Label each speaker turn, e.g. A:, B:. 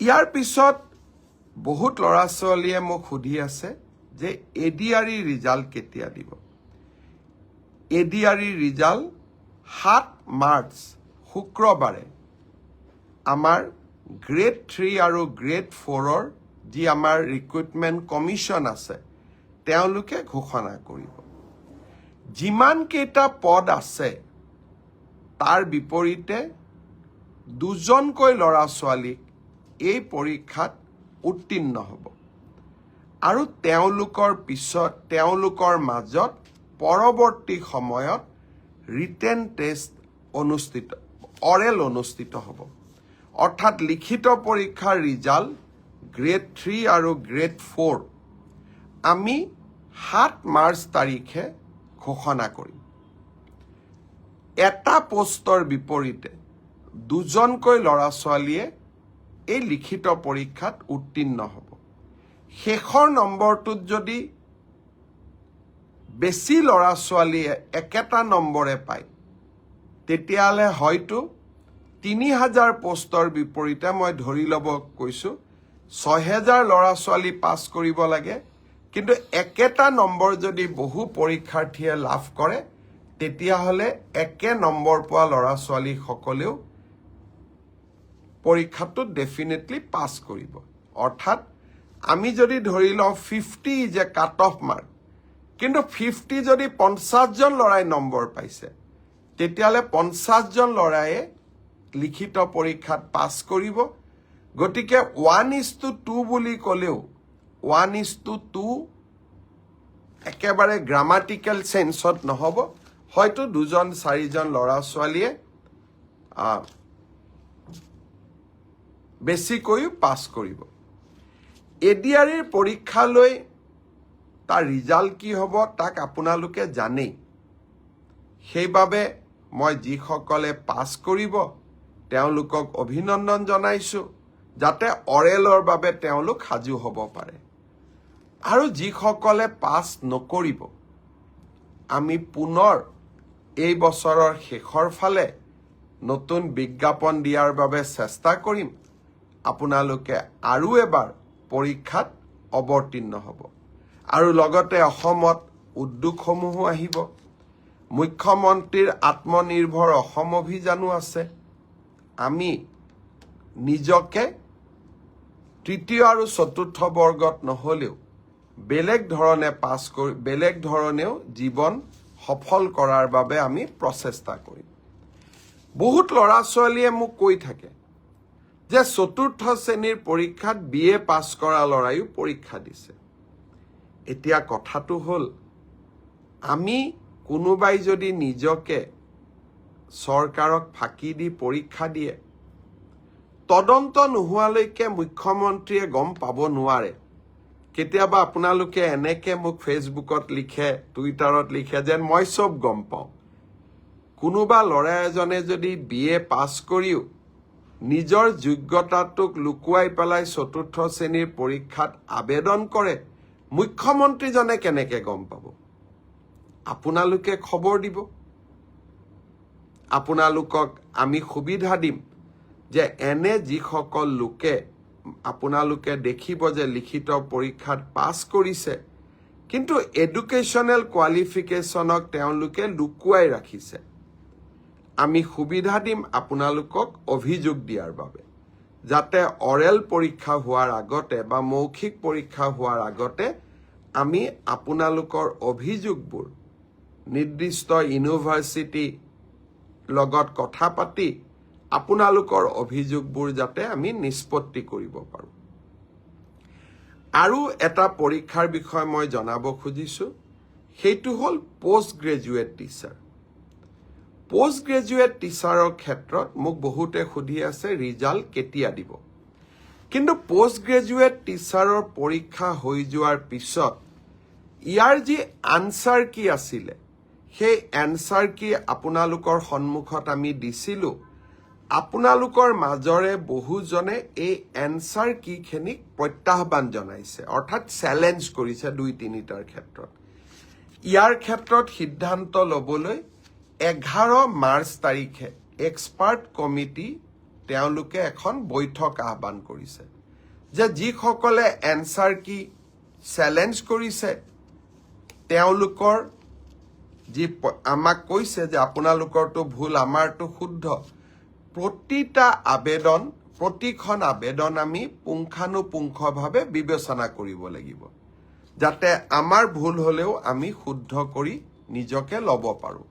A: ইয়াৰ পিছত বহুত ল'ৰা ছোৱালীয়ে মোক সুধি আছে যে এডিআৰই ৰিজাল্ট কেতিয়া দিব। এডিআৰই ৰিজাল্ট 7 মাৰ্চ শুক্ৰবাৰে আমাৰ গ্ৰেড 3 আৰু গ্ৰেড 4ৰ যি আমাৰ ৰিক্ৰুটমেণ্ট কমিশ্যন আছে তেওঁলোকে ঘোষণা কৰিব। যিমান কেইটা পদ আছে তাৰ বিপৰীতে 2জনকৈ ল'ৰা ছোৱালীক এই পৰীক্ষাত উত্তীৰ্ণ হ'ব আৰু তেওঁলোকৰ মাজত পৰৱৰ্তী সময়ত ৰিটেন টেষ্ট অৰেল অনুষ্ঠিত হ'ব। অৰ্থাৎ লিখিত পৰীক্ষাৰ ৰিজাল্ট গ্ৰেড 3 আৰু গ্ৰেড 4 আমি 7 মাৰ্চ তাৰিখে ঘোষণা কৰিম। এটা পোষ্টৰ বিপৰীতে 2জনকৈ ল'ৰা ছোৱালীয়ে এই লিখিত পৰীক্ষাত উত্তীৰ্ণ হ'ব। শেষৰ নম্বৰটোত যদি বেছি ল'ৰা ছোৱালীয়ে একেটা নম্বৰে পায় তেতিয়াহ'লে হয়তো 3000 পোষ্টৰ বিপৰীতে মই ধৰি ল'ব কৈছোঁ 6000 ল'ৰা ছোৱালী পাছ কৰিব লাগে, কিন্তু একেটা নম্বৰ যদি বহু পৰীক্ষাৰ্থীয়ে লাভ কৰে তেতিয়াহ'লে একে নম্বৰ পোৱা ল'ৰা ছোৱালীসকলেও পৰীক্ষাটোত ডেফিনেটলি পাছ কৰিব। অৰ্থাৎ আমি যদি ধৰি লওঁ 50 is a cut off mark, কিন্তু 50 যদি 50জন ল'ৰাই নম্বৰ পাইছে তেতিয়াহ'লে 50জন ল'ৰায়ে লিখিত পৰীক্ষাত পাছ কৰিব। গতিকে 1:2 বুলি ক'লেও 1:2 একেবাৰে গ্ৰামাটিকেল চেন্সত নহ'ব, হয়তো 2-4জন ল'ৰা ছোৱালীয়ে বেছিকৈও পাছ কৰিব। এডিআৰইৰ পৰীক্ষালৈ তাৰ ৰিজাল্ট কি হ'ব তাক আপোনালোকে জানেই। সেইবাবে মই যিসকলে পাছ কৰিব তেওঁলোকক অভিনন্দন জনাইছোঁ, যাতে অৰেলৰ বাবে তেওঁলোক সাজু হ'ব পাৰে। আৰু যিসকলে পাছ নকৰিব আমি পুনৰ এই বছৰৰ শেষৰ ফালে নতুন বিজ্ঞাপন দিয়াৰ বাবে চেষ্টা কৰিম। আপোনালোকে আৰু এবাৰ পৰীক্ষাত অৱতীৰ্ণ হ'ব। আৰু লগতে অসমত উদ্যোগসমূহো আহিব। মুখ্যমন্ত্ৰীৰ আত্মনিৰ্ভৰ অসম অভিযানো আছে। আমি নিজকে তৃতীয় আৰু চতুৰ্থ বৰ্গত নহ'লেও বেলেগ ধৰণেও জীৱন সফল কৰাৰ বাবে আমি প্ৰচেষ্টা কৰিম। বহুত ল'ৰা ছোৱালীয়ে মোক কৈ থাকে যে চতুৰ্থ শ্ৰেণীৰ পৰীক্ষাত BA পাছ কৰা ল'ৰাইও পৰীক্ষা দিছে। এতিয়া কথাটো হ'ল, আমি কোনোবাই যদি নিজকে চৰকাৰক ফাঁকি দি পৰীক্ষা দিয়ে, তদন্ত নোহোৱালৈকে মুখ্যমন্ত্ৰীয়ে গম পাব নোৱাৰে। কেতিয়াবা আপোনালোকে এনেকে মোক ফেচবুকত লিখে, টুইটাৰত লিখে যেন মই চব গম পাওঁ। কোনোবা ল'ৰা এজনে যদি BA পাছ কৰিও নিজৰ যোগ্যতাটোক লুকুৱাই পেলাই চতুৰ্থ শ্ৰেণীৰ পৰীক্ষাত আবেদন কৰে, মুখ্যমন্ত্ৰীজনে কেনেকে গম পাব? আপোনালোকে খবৰ দিব। আপোনালোকক আমি সুবিধা দিম যে এনে যিসকল লোকে আপোনালোকে দেখিব যে লিখিত পৰীক্ষাত পাছ কৰিছে কিন্তু এডুকেশ্যনেল কোৱালিফিকেশ্যনক তেওঁলোকে লুকুৱাই ৰাখিছে, আমি সুবিধা দিম আপোনালোকক অভিযোগ দিয়াৰ বাবে, যাতে অৰেল পৰীক্ষা হোৱাৰ আগতে বা মৌখিক পৰীক্ষা হোৱাৰ আগতে আমি আপোনালোকৰ অভিযোগবোৰ নিৰ্দিষ্ট ইউনিভাৰ্চিটি লগত কথা পাতি আপোনালোকৰ অভিযোগবোৰ যাতে আমি নিষ্পত্তি কৰিব পাৰোঁ। আৰু এটা পৰীক্ষাৰ বিষয়ে মই জনাব খুজিছোঁ, সেইটো হ'ল post graduate teacher. Post graduate টিচাৰৰ ক্ষেত্ৰত মোক বহুতে সুধি আছে ৰিজাল্ট কেতিয়া দিব। কিন্তু পোষ্ট গ্ৰেজুৱেট টিচাৰৰ পৰীক্ষা হৈ যোৱাৰ পিছত ইয়াৰ যি আনচাৰ কি আছিলে সেই এনচাৰ কি আপোনালোকৰ সন্মুখত আমি দিছিলোঁ। আপোনালোকৰ মাজৰে বহুজনে এই এনচাৰ কিখিনিক প্ৰত্যাহ্বান জনাইছে, অৰ্থাৎ চেলেঞ্জ কৰিছে 2-3টাৰ ক্ষেত্ৰত। ইয়াৰ ক্ষেত্ৰত সিদ্ধান্ত ল'বলৈ 11 মাৰ্চ তাৰিখে এক্সপাৰ্ট কমিটি তেওঁলোকে এখন বৈঠক আহ্বান কৰিছে যে যিসকলে এনচাৰ কি চেলেঞ্জ কৰিছে তেওঁলোকৰ যি আমাক কৈছে যে আপোনালোকৰটো ভুল আমাৰটো শুদ্ধ প্ৰতিখন আবেদন আমি পুংখানুপুংখভাৱে বিবেচনা কৰিব লাগিব যাতে আমাৰ ভুল হলেও আমি শুদ্ধ কৰি নিজকে ল'ব পাৰোঁ